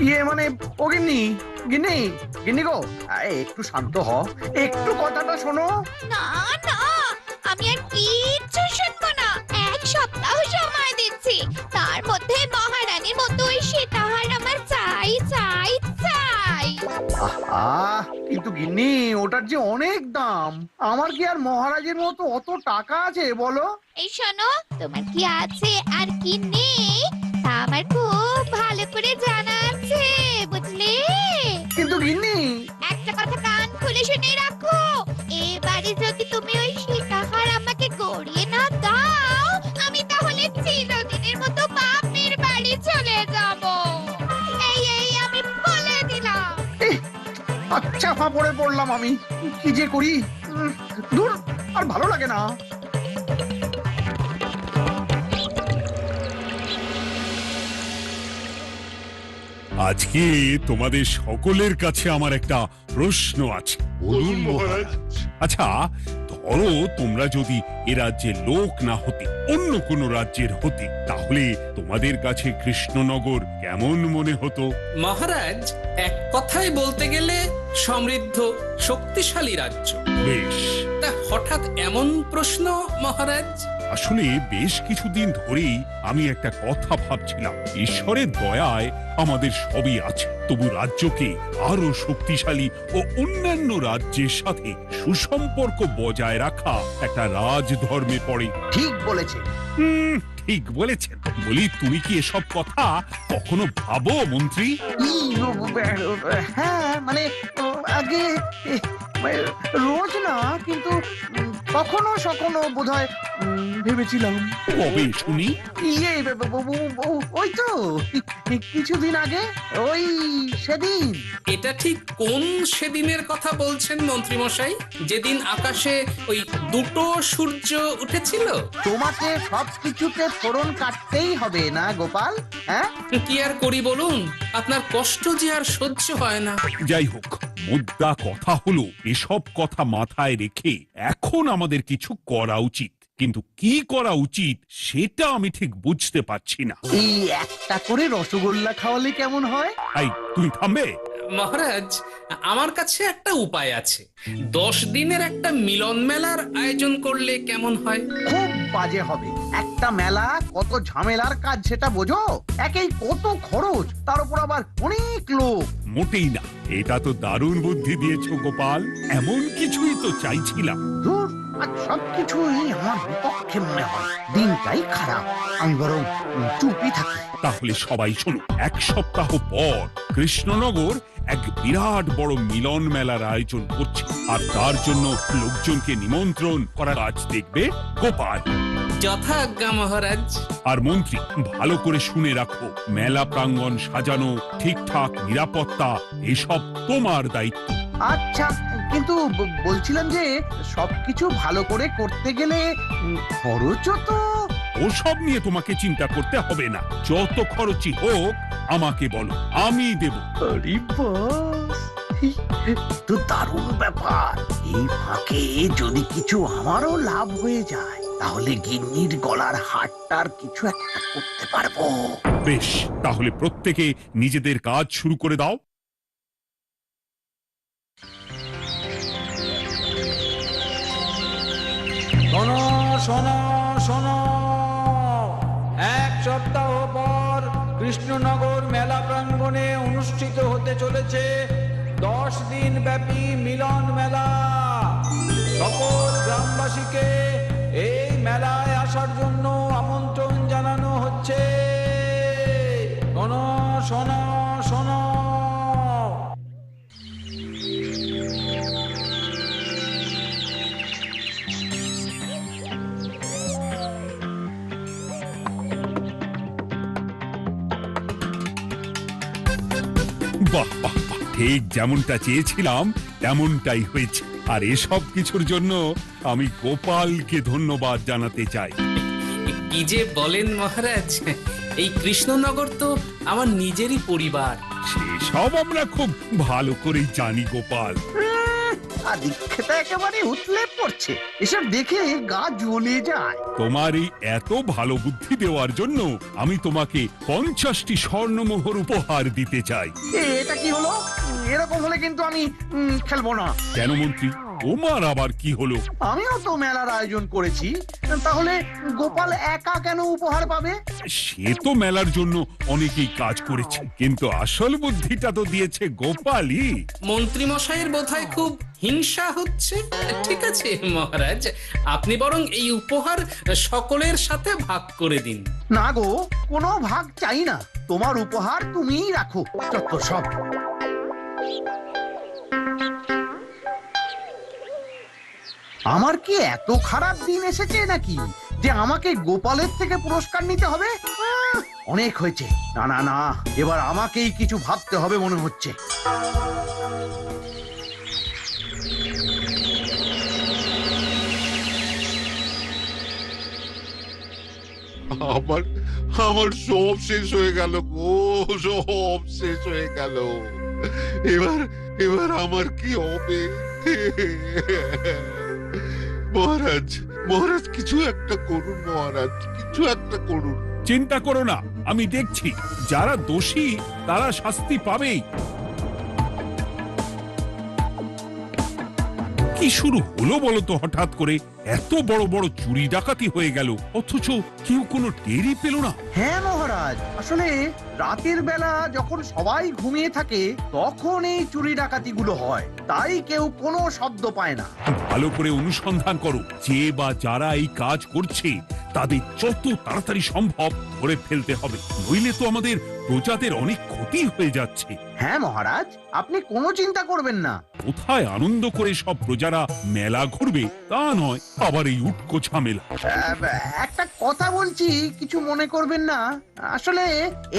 ইয়ে মানে ও গিন্নি, গিন্নি, গিন্নি গো, একটু শান্ত হ, একটু কথাটা শোনো। না না, আমি আর কিচ্ছু শুনবো না। এক সপ্তাহ সময় দিচ্ছি, তার মধ্যে মহারানীর মতো ওই সীতাহার আমার চাই চাই চাই। আহ কিন্তু গিন্নি, ওটার যে অনেক দাম। আমার কি আর মহারাজের মতো অত টাকা আছে বলো? এই শোনো, তোমার কি আছে আর কি নেই তা আমার খুব ভালো করে জানা আছে, বুঝলে? কিন্তু গিন্নি, একটা কথা কান খুলে শুনে রাখো, এবারে যদি তুমি ওই সীতাহার আমাকে গড়িয়ে না দাও, আমি তাহলে চিরদিনের মতো বাপের বাড়ি চলে যাব। এই এই আমি বলে দিলাম। এহ, আচ্ছা ফাঁপড়ে পড়লাম আমি। কি যে করি, দূর, আর ভালো লাগে না। আজকে তোমাদের সকলের কাছে আমার একটা প্রশ্ন আছে। বলুন মহারাজ। আচ্ছা, ধরো তোমরা যদি এ রাজ্যের লোক না হতে, অন্য কোন রাজ্যের হতে, তাহলে তোমাদের কাছে কৃষ্ণনগর কেমন মনে হতো? মহারাজ, এক কথায় বলতে গেলে সমৃদ্ধ শক্তিশালী রাজ্য। বেশ, তা হঠাৎ এমন প্রশ্ন মহারাজ? আসলে বেশ কিছুদিন ধরেই আমি একটা কথা ভাবছিলাম। ঈশ্বরের দয়ায় আমাদের সবই আছে, তবু রাজ্যকে আরো শক্তিশালী ও অন্যান্য রাজ্যের সাথে সুসম্পর্ক বজায় রাখা একটা রাজধর্মে পড়ে। ঠিক বলেছে। ঠিক বলেছেন। বলি, তুমি কি এসব কথা কখনো ভাবো মন্ত্রী? হ্যাঁ মানে আগে রোজ না, কিন্তু কখনো সখনো বোধহয় ভেবেছিলাম। কবে শুনি? ইয়ে ওই তো কিছুদিন আগে, ওই সেদিন। এটা ঠিক কোন সেদিনের কথা বলছেন মন্ত্রী মশাই? যেদিন আকাশে ওই দুটো সূর্য উঠেছিল? তোমাকে সব কিছুতে ফোড়ন কাটতেই হবে না গোপাল, হ্যাঁ? কি আর করি বলুন, আপনার কষ্ট যে আর সহ্য হয় না। যাই হোক, মুদ্রা কথা হলো, এসব কথা মাথায় রেখে এখন আমাদের কিছু করা উচিত। কিন্তু কি করা উচিত সেটা আমি ঠিক বুঝতে পারছি না। এই একটা করে রসগোল্লা খাওয়ালে কেমন হয়? এই, তুমি থামবে? মহারাজ, আমার কাছে একটা উপায় আছে। 10 দিনের একটা মিলন মেলার আয়োজন করলে কেমন হয়? খুব বাজে হবে। একটা মেলা কত ঝামেলার কাজ সেটা বোঝো? একেই কত খরচ, তার উপর আবার অনেক লোক। মোটেই না, এটা তো দারুণ বুদ্ধি দিয়েছো গোপাল। এমন কিছুই তো চাইছিলাম। ধুর, আর সবকিছুই আমার বিপক্ষে মনে হয়। দিনটাই খারাপ। আমি বরং চুপই থাকি। তাহলে সবাই শোনো, 1 সপ্তাহ পর কৃষ্ণনগর এক বিরাট বড় মিলন মেলার আয়োজন করছে, আর তার জন্য লোকজনকে নিমন্ত্রণ করার কাজ দেখবে গোপাল। যথাজ্ঞা মহারাজ। আর মন্ত্রী, ভালো করে শুনে রাখো, মেলা প্রাঙ্গণ সাজানো, ঠিকঠাক নিরাপত্তা, এসব তোমার দায়িত্ব। আচ্ছা, কিন্তু বলছিলাম যে সবকিছু ভালো করে করতে গেলে খরচও তো। ওসব নিয়ে তোমাকে চিন্তা করতে হবে না। যত খরচই হোক আমাকে বলো, আমি দেব। আরে বাস, তো দারুণ ব্যাপার। এই ফাঁকে যদি কিছু আমারও লাভ হয়ে যায়, তাহলে গিন্নির গলার হারটার কিছু একটা করতে পারবো। বেশ, তাহলে প্রত্যেকে নিজেদের কাজ শুরু করে দাও। শোনো শোনো শোনো, 1 সপ্তাহ পর কৃষ্ণনগর মেলা প্রাঙ্গণে অনুষ্ঠিত হতে চলেছে 10 দিন ব্যাপী মিলন মেলা। সকল গ্রামবাসীকে এই মেলায় আসার জন্য আমন্ত্রণ জানানো হচ্ছে। শোনো শোনো শোনো। বাহ বাহ বাহ, ঠিক যেমনটা চেয়েছিলাম তেমনটাই হয়েছে। আর এসব কিছুর জন্য আমি গোপালকে ধন্যবাদ জানাতে চাই। কি যে বলেন মহারাজ, এই কৃষ্ণনগর তো আমার নিজেরই পরিবার। সেসব আমরা খুব ভালো করেই জানি গোপাল। আদিক্ষেতা একেবারে উতলে পড়ছে। এসব দেখে গা জ্বলে যায়। তোমার এই এত ভালো বুদ্ধি দেওয়ার জন্য আমি তোমাকে 50টি স্বর্ণমোহর উপহার দিতে চাই। এটা কি হলো? এরকম হলে কিন্তু আমি খেলবো না। কেন মন্ত্রী, তোমার আবার কি হলো? আমিও তো মেলার আয়োজন করেছি, তাহলে গোপাল একা কেন উপহার পাবে? সে তো মেলার জন্য অনেকেই কাজ করেছে, কিন্তু আসল বুদ্ধিটা তো দিয়েছে গোপালই। মন্ত্রী মশাইয়ের বোধহয় খুব হিংসা হচ্ছে। ঠিক আছে মহারাজ, আপনি বরং এই উপহার সকলের সাথে ভাগ করে দিন। না গো, কোনো ভাগ চাই না। তোমার উপহার তুমিই রাখো। যত সব। আমার কি এত খারাপ দিন এসেছে নাকি যে আমাকে গোপালের থেকে পুরস্কার নিতে হবে? অনেক হয়েছে। না না না, এবার আমাকেই কিছু ভাবতে হবে মনে হচ্ছে। আমার আমার সব শেষ হয়ে গেল গো, সব শেষ হয়ে গেল। এবার এবার আমার কি হবে? মহারাজ, মহারাজ কিছু একটা করুন, মহারাজ কিছু একটা করুন। চিন্তা করো না, আমি দেখছি। যারা দোষী তারা শাস্তি পাবেই। কি শুরু হলো বলো তো হঠাৎ করে? এত বড় বড় চুরি ডাকাতি হয়ে গেল, অথচ কেউ কোনো টেরই পেল না। হ্যাঁ মহারাজ, আসলে রাতের বেলা যখন সবাই ঘুমিয়ে থাকে তখন এই চুরি ডাকাতিগুলো হয়, তাই কেউ কোনো শব্দ পায় না। ভালো করে অনুসন্ধান করো, যে বা যারা এই কাজ করছে তাদের যত তাড়াতাড়ি সম্ভব ধরে ফেলতে হবে, নইলে তো আমাদের প্রজাদের অনেক ক্ষতি হয়ে যাচ্ছে। হ্যাঁ মহারাজ, আপনি কোনো চিন্তা করবেন না। কোথায় আনন্দ করে সব প্রজারা মেলা ঘুরবে তা নয়, আবার এই উটকো ঝামেলা। একটা কথা বলছি, কিছু মনে করবেন না। আসলে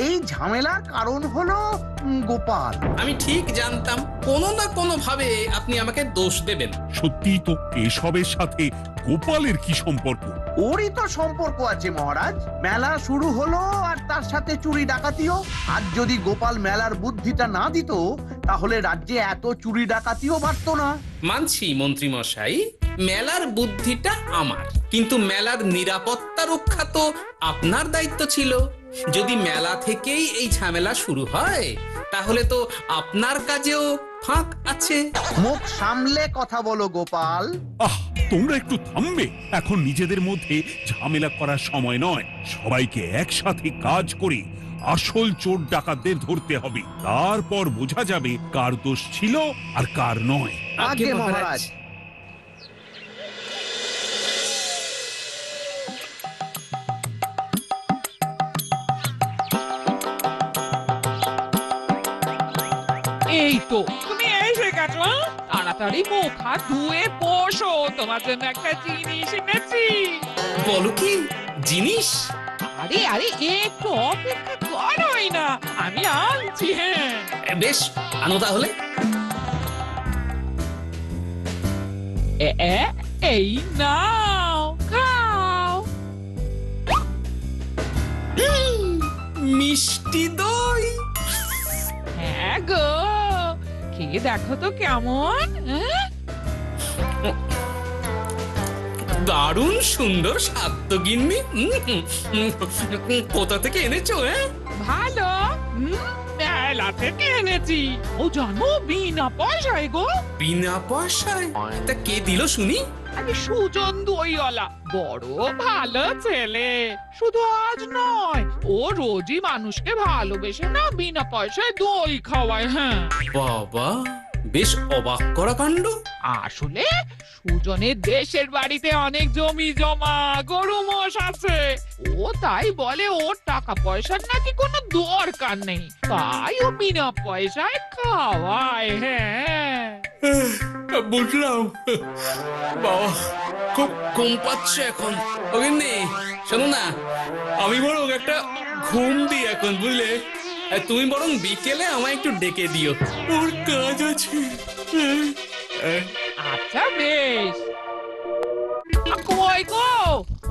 এই ঝামেলার কারণ হলো গোপাল। আমি ঠিক জানতাম কোনো না কোনো ভাবে আপনি আমাকে দোষ দেবেন। সত্যি তো, এসবের সাথে গোপালের কি সম্পর্ক? ওরই তো সম্পর্ক আছে মহারাজ। মেলা শুরু হলো আর তার সাথে চুরি ডাকাতিও। আর যদি গোপাল মেলার বুদ্ধিটা না দিত তাহলে রাজ্যে এত চুরি ডাকাতিও বাড়তো না। মানছি মন্ত্রী মশাই, মেলার বুদ্ধিটা আমার, কিন্তু মেলার নিরাপত্তা রক্ষা তো আপনার দায়িত্ব ছিল। যদি মেলা থেকেই এই ঝামেলা শুরু হয় তাহলে তো আপনার কাজেও ফাঁক আছে। মুখ সামলে কথা বলো গোপাল। তোমরা একটু থামবে? এখন নিজেদের মধ্যে ঝামেলা করার সময় নয়। সবাইকে একসাথে কাজ করে আসল চোর ডাকাতদের ধরতে হবে, তারপর বোঝা যাবে কার দোষ ছিল আর কার নয়। আগে মহারাজ। এই তো তুমি এসে গেছো। তাড়াতাড়ি মুখ হাত ধুয়ে বসো, তোমার জন্য একটা জিনিস এনেছি। বলো কি জিনিস? আরে আরে একটু অপেক্ষা করোই না, আমি আনছি। হ্যাঁ বেশ, আনো তাহলে। এই নাও, খাও। মিষ্টি দই। হ্যাঁ গো, খেয়ে দেখো তো কেমন। দারুণ সুন্দর স্বাদ তো গিন্নি। কোথা থেকে এনেছো? ভালো, মেলা থেকে এনেছি। ও জানো, বিনা পয়সায় গো। বিনা পয়সায়? তা কে দিল শুনি? আরে সুজন দইওয়ালা, বড় ভালো ছেলে। শুধু আজ নয়, ও রোজই মানুষকে ভালোবেসে না বিনা পয়সায় দই খাওয়ায়। হ্যাঁ বাবা, বেশ অবাক করা কাণ্ড। আসলে সুজনের দেশের বাড়িতে অনেক জমি জমা, গরু মোষ আছে। ও তাই বলে ওর টাকা পয়সার নাকি কোনো দরকার নেই, তাই ও বিনা পয়সায় খাওয়ায়। হ্যাঁ বুঝলাম। বাবা, খুব ঘুম পাচ্ছে এখন। ওগিন্নি শোনো না, আমি বরং একটা ঘুম দিই এখন, বুঝলে? তুমি বরং বিকেলে আমায় একটু ডেকে দিও, ওর কাজ আছে। আচ্ছা বেশ। কই গো,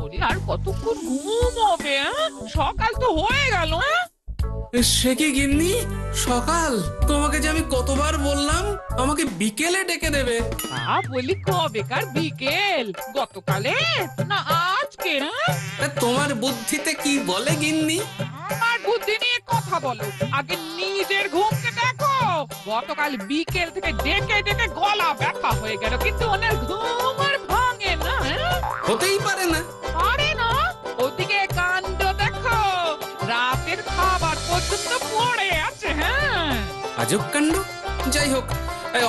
ওরে আর কতক্ষণ ঘুম হবে? সকাল তো হয়ে গেল। সে কি গিন্নি, সকাল? তোমাকে যে আমি কতবার বললাম আমাকে বিকেলে ডেকে দেবে। বলি কবেকার বিকেল? গতকালে না আজকে? তা তোমার বুদ্ধিতে কি বলে গিন্নি? আমার বুদ্ধি নিয়ে কথা বলো, আগে নিজের ঘুমকে দেখো। গতকাল বিকেল থেকে ডেকে ডেকে গলা ব্যথা হয়ে গেল, কিন্তু ওনার ঘুম আর ভাঙে না। হতেই পারে না। আরে না, ওদিকে কাণ্ড দেখো, রাতের খাবার পর্যন্ত পড়ে আছে। হ্যাঁ, আজব কাণ্ড। যাই হোক,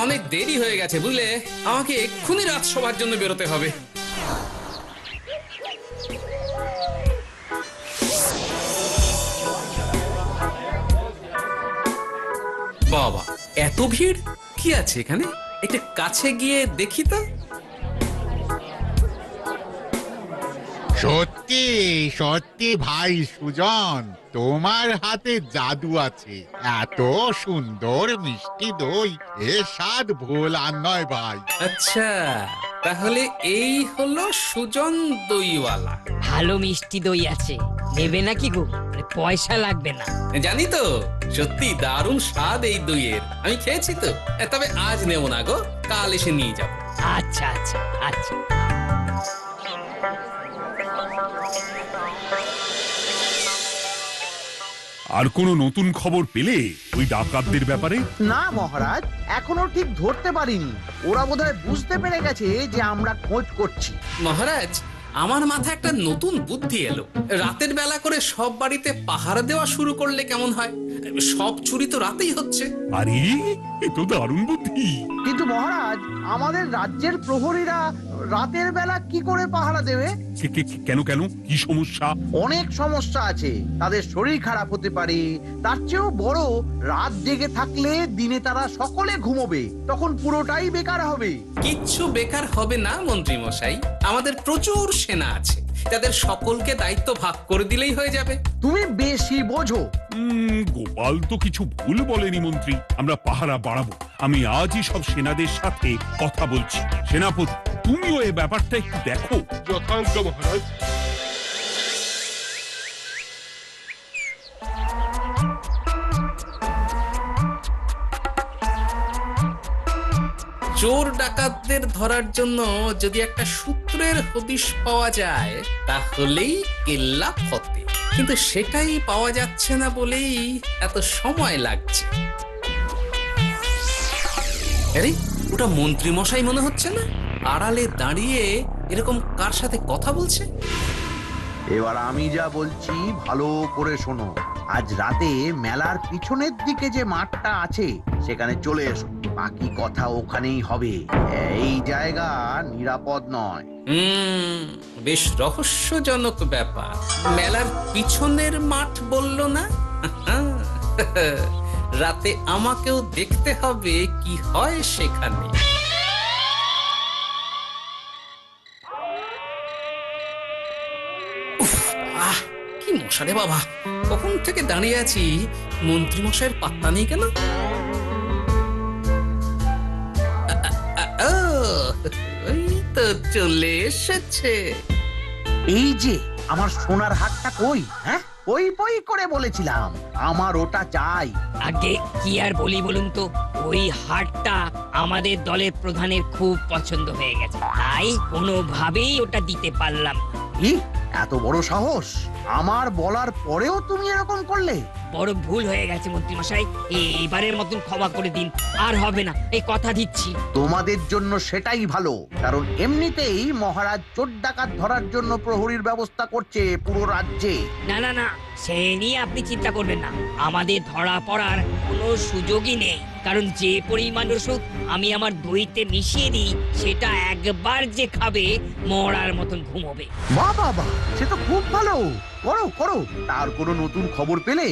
অনেক দেরি হয়ে গেছে বুঝলে, আমাকে এক্ষুনি রাজসভার জন্য বেরোতে হবে। বাবা, এত ভিড় কি আছে এখানে? একটু কাছে গিয়ে দেখি তো। সত্যি সত্যি ভাই সুজন, তোমার হাতে জাদু আছে। এত সুন্দর মিষ্টি দই, এ স্বাদ ভোলার নয় ভাই। আচ্ছা, তাহলে এই হলো সুজন দইওয়ালা। ভালো মিষ্টি দই আছে, নেবে নাকি গো? পয়সা লাগবে না। জানি তো, সত্যি দারুণ স্বাদ এই দইয়ের। আমি খেয়েছি তো। তবে আজ নেব না গো, কাল এসে নিয়ে যাব। আচ্ছা আচ্ছা আচ্ছা। আর কোনো নতুন খবর পেলে ওই ডাকাতদের ব্যাপারে? না মহারাজ, এখনো ঠিক ধরতে পারিনি। ওরা বোধহয় বুঝতে পেরে গেছে যে আমরা খোঁজ করছি। মহারাজ, আমার মাথায় একটা নতুন বুদ্ধি এলো। রাতের বেলা করে সব বাড়িতে পাহারা দেওয়া শুরু করলে কেমন হয়? সব চুরি তো রাতেই হচ্ছে। আরে, এ তো দারুণ বুদ্ধি। কিন্তু মহারাজ, আমাদের রাজ্যের প্রহরীরা রাতের বেলা কি করে পাহারা দেবে? কেন কেন, কি সমস্যা? অনেক সমস্যা আছে। তাদের শরীর খারাপ হতে পারে, তার চেয়েও বড়, রাত জেগে থাকলে দিনে তারা সকলে ঘুমোবে, তখন পুরোটাই বেকার হবে। কিচ্ছু বেকার হবে না মন্ত্রী মশাই, আমাদের প্রচুর সেনা আছে, তাদের সকলকে দায়িত্ব ভাগ করে দিলেই হয়ে যাবে। তুমি বেশি বোঝো। গোপাল তো কিছু ভুল বলেনি মন্ত্রী, আমরা পাহারা বাড়াবো। আমি আজই সব সেনাদের সাথে কথা বলছি। সেনাপতি, তুমিও এই ব্যাপারটা একটু দেখো। যথাজ্ঞা মহারাজ। চোর ডাকাতদের ধরার জন্য যদি একটা সূত্রের হদিশ পাওয়া যায় তাহলেই কেল্লা ফতে, কিন্তু সেটাই পাওয়া যাচ্ছে না বলেই এত সময় লাগছে। আরে, ওটা মন্ত্রী মশাই মনে হচ্ছে না? আড়ালে দাঁড়িয়ে এরকম কার সাথে কথা বলছে? এবার আমি যা বলছি ভালো করে শোনো। আজ রাতে মেলার পিছনের দিকে যে মাঠটা আছে সেখানে চলে এসো। বাকি কথা ওখানেই হবে। এই জায়গা নিরাপদ নয়। বেশ রহস্যজনক ব্যাপার। মেলার পিছনের মাঠ বললো না? রাতে আমাকেও দেখতে হবে কি হয় সেখানে। কি মশা রে বাবা, কখন থেকে দাঁড়িয়ে আছি, মন্ত্রী মশাইয়ের পাত্তা নেই কেন? ওই তো চলে এসেছে। এই যে আমার সোনার হাটটা কই? হ্যাঁ, ওই বই করে বলেছিলাম আমার ওটা চাই। আগে কি আর বলি বলুন তো, ওই হাটটা আমাদের দলের প্রধানের খুব পছন্দ হয়ে গেছে, তাই কোনোভাবেই ওটা দিতে পারলাম না। কি এত বড় সাহস! আমার বলার পরেও তুমি এরকম করলে? বড় ভুল হয়ে গেছে মন্ত্রী মশাই, এইবারের মতন ক্ষমা করে দিন, আর হবে না, এই কথা দিচ্ছি। তোমাদের জন্য সেটাই ভালো, কারণ এমনিতেই মহারাজ চোর ডাকাত ধরার জন্য প্রহরীর ব্যবস্থা করছে পুরো রাজ্যে। না না না, সে নিয়ে আপনি চিন্তা করবেন না, আমাদের ধরা পড়ার কোনো সুযোগই নেই, কারণ যে পরিমাণ ওষুধ আমি আমার দইতে মিশিয়ে দিই সেটা একবার যে খাবে মরার মতন ঘুমোবে। বাহ বাহ বাহ, সে তো খুব ভালো। করো করো। তার কোনো নতুন খবর পেলে?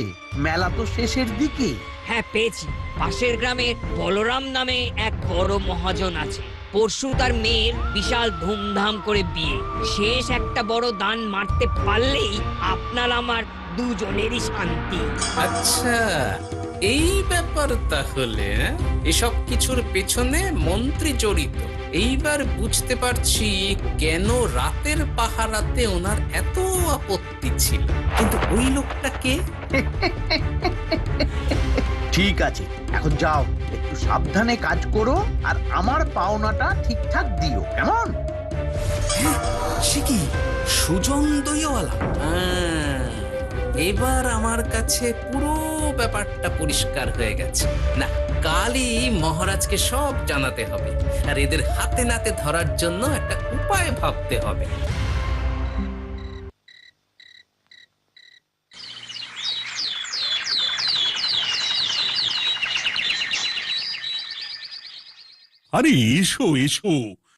মেলা তো শেষের দিকে। হ্যাঁ পেয়েছি, পাশের গ্রামে বলরাম নামে এক বড় মহাজন আছে। পরশু তার মেয়ের বিশাল ধুমধাম করে বিয়ে। শেষ একটা বড় দান মারতে পারলেই আপনার আমার দুজনেরই শান্তি। আচ্ছা, এই ব্যাপার তাহলে। এসব কিছুর পেছনে মন্ত্রী জড়িত। এইবার বুঝতে পারছি কেন রাতের পাহারাতে ওনার এত আপত্তি ছিল। কিন্তু ওই লোকটা কে? ঠিক আছে, এখন যাও, একটু সাবধানে কাজ করো আর আমার পাওনাটা ঠিকঠাক দিও, কেমন? সে কি সুজন দইওয়ালা? এবার আমার কাছে পুরো ব্যাপারটা পরিষ্কার হয়ে গেছে। না, কালই মহারাজকে সব জানাতে হবে, আর এদের হাতে নাতে ধরার জন্য একটা উপায় ভাবতে হবে। আরে এসো এসো,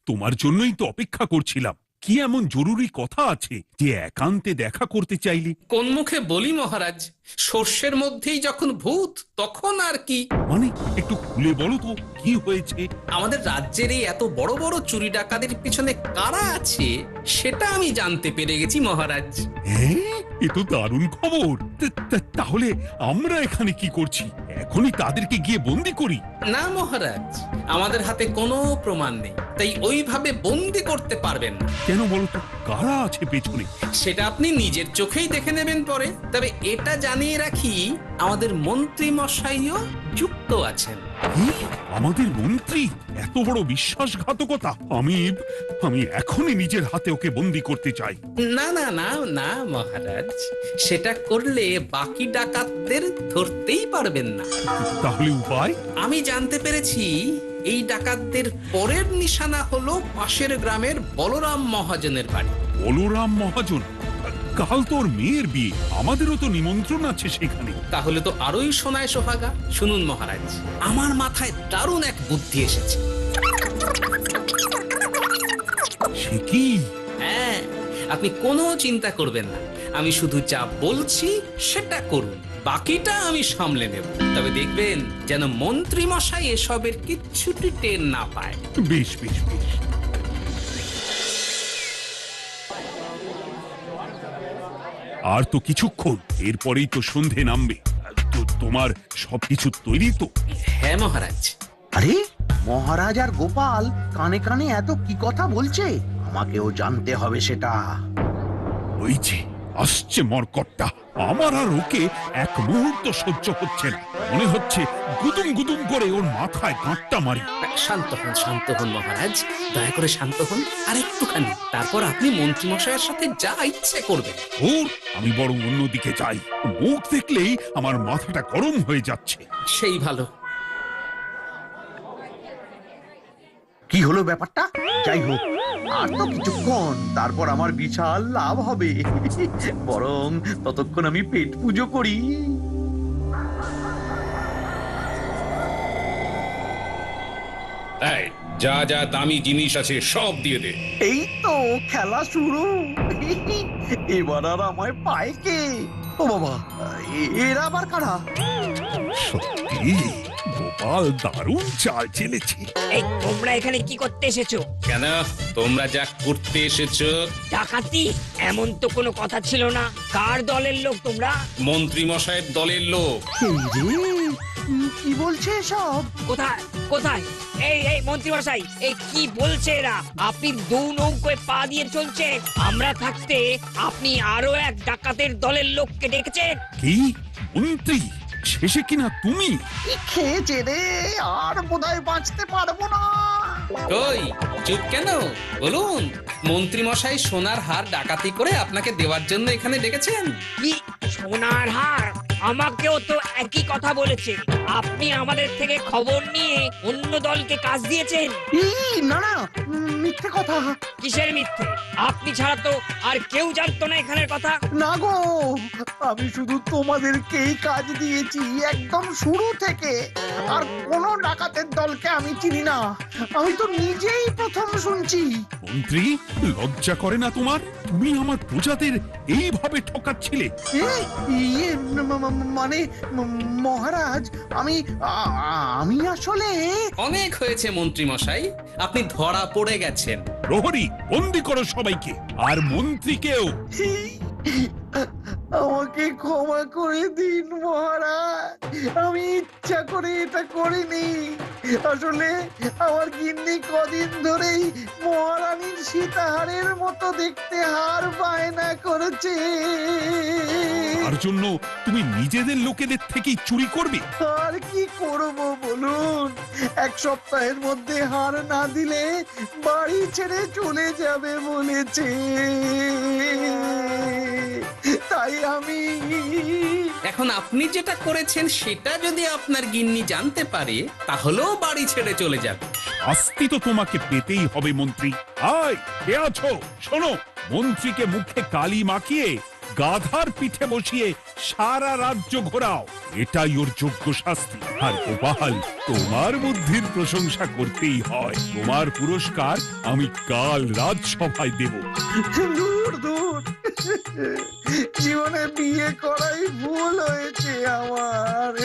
তোমার জন্যই তো অপেক্ষা করছিলাম। কি এমন জরুরি কথা আছে যে একান্তে দেখা করতে চাইলি? কোন মুখে বলি মহারাজ, সর্ষের মধ্যেই যখন ভূত তখন আর কি। মানে একটু খুলে বলো তো কি হয়েছে? আমাদের রাজ্যের এই এত বড় বড় চুরি ডাকাতির পিছনে কারা আছে সেটা আমি জানতে পেরে গেছি মহারাজ। হ্যাঁ, এ তো দারুণ খবর। তাহলে আমরা এখানে কি করছি? এখনই তাদেরকে গিয়ে বন্দি করি? না মহারাজ, আমাদের হাতে কোনো প্রমাণ নেই, তাই ওইভাবে বন্দি করতে পারবেন না। কেন বলো তো, কারা আছে পেছনে? সেটা আপনি নিজের চোখেই দেখে নেবেন পরে। তবে এটা জানিয়ে রাখি, আমাদের মন্ত্রী মশাইও যুক্ত আছেন। কি? আমাদের মন্ত্রী? এত বড় বিশ্বাসঘাতকতা! আমি এখনই নিজের হাতে ওকে বন্দি করতে চাই। না না না না মহারাজ, সেটা করলে বাকি ডাকাতদের ধরতেই পারবেন না। তাহলে উপায়? আমি জানতে পেরেছি এই ডাকাতদের পরের নিশানা হলো পাশের গ্রামের বলরাম মহাজনের বাড়ি। বলরাম মহাজন? কাল তোর মেয়ের বিয়ে, আমাদেরও তো নিমন্ত্রণ আছে সেখানে। তাহলে তো আরোই সোনায় সোহাগা। শুনুন মহারাজ, আমার মাথায় দারুণ এক বুদ্ধি এসেছে। সে কি? হ্যাঁ, আপনি কোনো চিন্তা করবেন না, আমি শুধু যা বলছি সেটা করুন, বাকিটা আমি সামলে নেব। তবে দেখবেন যেন মন্ত্রী মশাই এসবের কিচ্ছুটি টের না পায়। বেশ বেশ বেশ। আর তো কিছুক্ষণ, এরপরেই তো সন্ধে নামবে। তো তোমার সবকিছু তৈরি তো? হ্যাঁ মহারাজ। আরে মহারাজ আর গোপাল কানে কানে এত কি কথা বলছে, আমাকেও জানতে হবে সেটা। ওই যে আসছে মরকটটা, আমার আর ওকে এক মুহূর্ত সহ্য হচ্ছে না। মনে হচ্ছে গুদুম গুদুম করে ওর মাথায় গাঁটটা মারি। শান্ত হন মহারাজ, দয়া করে শান্ত হন আর একটুখানি, তারপর আপনি মন্ত্রী মশাইয়ের সাথে যা ইচ্ছে করবেন। আমি বরং অন্যদিকে যাই, মুখ দেখলেই আমার মাথাটা গরম হয়ে যাচ্ছে। সেই ভালো। কি হলো ব্যাপারটা? যাই হোক, আর তো কিছুক্ষণ, তারপর আমার বিশাল লাভ হবে। বরং ততক্ষণ আমি পেট পুজো করি। যা যা দামি জিনিস আছে সব দিয়ে দে। এই তো খেলা শুরু। এবার আর আমায় পায় কে? ও বাবা, এরা আবার কারা? সত্যি গোপাল দারুণ চাল চেলেছে। এই তোমরা এখানে কি করতে এসেছো? কেন, তোমরা যা করতে এসেছো? ডাকাতি? এমন তো কোনো কথা ছিল না। কার দলের লোক তোমরা? মন্ত্রী মশাইয়ের দলের লোক। এই রে, কি বলছে সব? কোথায় কোথায়? এই মন্ত্রী মশাই, এই কি বলছে এরা? আপনি দু নৌকোয় পা দিয়ে চলছে, আমরা থাকতে আপনি আরো এক ডাকাতের দলের লোককে ডেকেছেন। কি মন্ত্রী? শেষে কিনা তুমি? খেয়েছে রে, আর বোধহয় বাঁচতে পারবো না। কই, চুপ কেন? বলুন, মন্ত্রী মশাই সোনার হার ডাকাতি করে আপনাকে দেওয়ার জন্য এখানে ডেকেছেন। কি সোনার হার? আমাকেও তো একই কথা বলেছে। আপনি আমাদের থেকে খবর নিয়ে অন্য দলকে কাজ দিয়েছেন। না না, মিথ্যে কথা। কিসের মিথ্যে? আপনি ছাড়া তো আর কেউ জানতো না এখানের কথা। না গো, আমি শুধু তোমাদেরকেই কাজ দিয়েছি একদম শুরু থেকে। আর কোনো ডাকাতের দলকে আমি চিনি না, আমি তো নিজেই প্রথম শুনছি। মন্ত্রী, লজ্জা করে না তোমার? তুমি আমার প্রজাদের এইভাবে ঠকাচ্ছিলে। মানে মহারাজ, আমি আসলে... অনেক হয়েছে মন্ত্রী মশাই, আপনি ধরা পড়ে গেছেন। প্রহরী, বন্দি করো সবাইকে, আর মন্ত্রীকেও। আমাকে ক্ষমা করে দিন মহারাজ, আমি ইচ্ছা করে এটা করিনি। আসলে আমার গিন্নি কদিন ধরেই মহারানীর সীতাহারের মতো দেখতে হার বায়না করেছে। তার জন্য তুমি নিজেদের লোকেদের থেকেই চুরি করবে? আর কি করব বলুন, এক সপ্তাহের মধ্যে হার না দিলে বাড়ি ছেড়ে চলে যাবে বলেছে। তাই আমি এখন আপনি যেটা করেছেন সেটা যদি আপনার গিন্নি জানতে পারে তাহলেও বাড়ি ছেড়ে চলে যাবে। শাস্তি তো তোমাকে পেতেই হবে মন্ত্রী। আয়, কে আছো? শোনো, মন্ত্রীকে মুখে কালি মাখিয়ে গাধার পিঠে বসিয়ে সারা রাজ্য ঘোরাও, এটাই ওর যোগ্য শাস্তি। আর গোপাল, তোমার বুদ্ধির প্রশংসা করতেই হয়। তোমার পুরস্কার আমি কাল রাজসভায় দেব। দূর দূর, জীবনে বিয়ে করাই ভুল হয়েছে আমার।